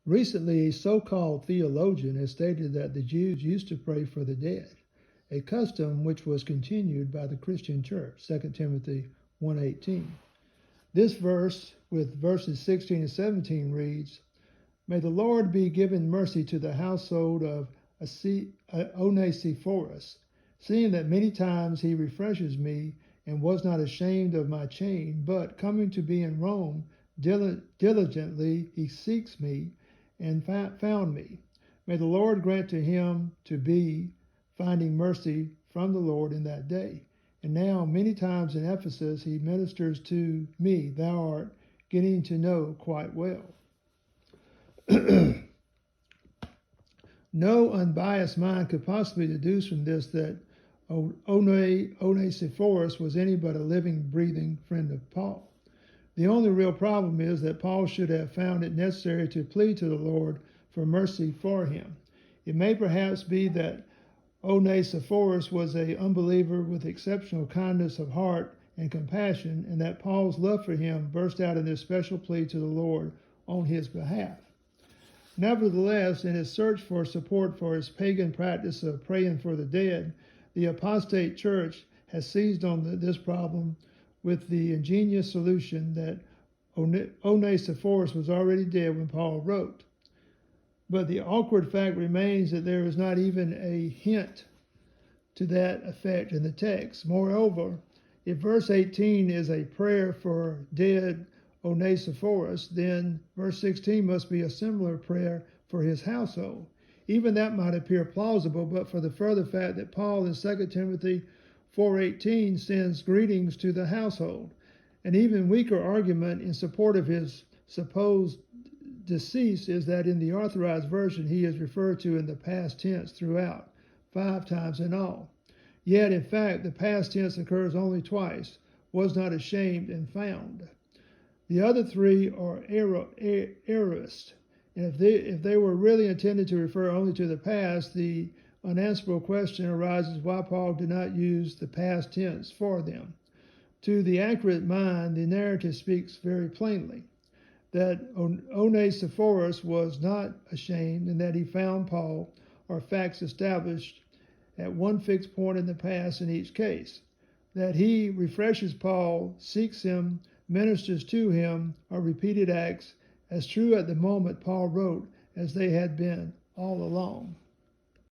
Recently, a so-called theologian has stated that the Jews used to pray for the dead, a custom which was continued by the Christian church, 2 Timothy 1:18. This verse, with verses 16 and 17, reads, "May the Lord be given mercy to the household of Onesiphorus, seeing that many times he refreshes me and was not ashamed of my chain, but coming to be in Rome, diligently he seeks me and found me. May the Lord grant to him to be finding mercy from the Lord in that day. And now, many times in Ephesus, he ministers to me. Thou art getting to know quite well." No unbiased mind could possibly deduce from this that Onesiphorus was any but a living, breathing friend of Paul. The only real problem is that Paul should have found it necessary to plead to the Lord for mercy for him. It may perhaps be that Onesiphorus was an unbeliever with exceptional kindness of heart and compassion, and that Paul's love for him burst out in this special plea to the Lord on his behalf. Nevertheless, in his search for support for his pagan practice of praying for the dead, the apostate church has seized on this problem with the ingenious solution that Onesiphorus was already dead when Paul wrote. But the awkward fact remains that there is not even a hint to that effect in the text. Moreover, if verse 18 is a prayer for dead Onesiphorus, then verse 16 must be a similar prayer for his household. Even that might appear plausible, but for the further fact that Paul in 2 Timothy 4:18 sends greetings to the household. An even weaker argument in support of his supposed decease is that in the Authorized Version he is referred to in the past tense throughout, 5 times in all. Yet, in fact, the past tense occurs only twice, was not ashamed and found. The other 3 are aorist, and if they were really intended to refer only to the past, the unanswerable question arises why Paul did not use the past tense for them. To the accurate mind, the narrative speaks very plainly that Onesiphorus was not ashamed and that he found Paul are facts established at one fixed point in the past in each case. That he refreshes Paul, seeks him, ministers to him are repeated acts as true at the moment Paul wrote as they had been all along.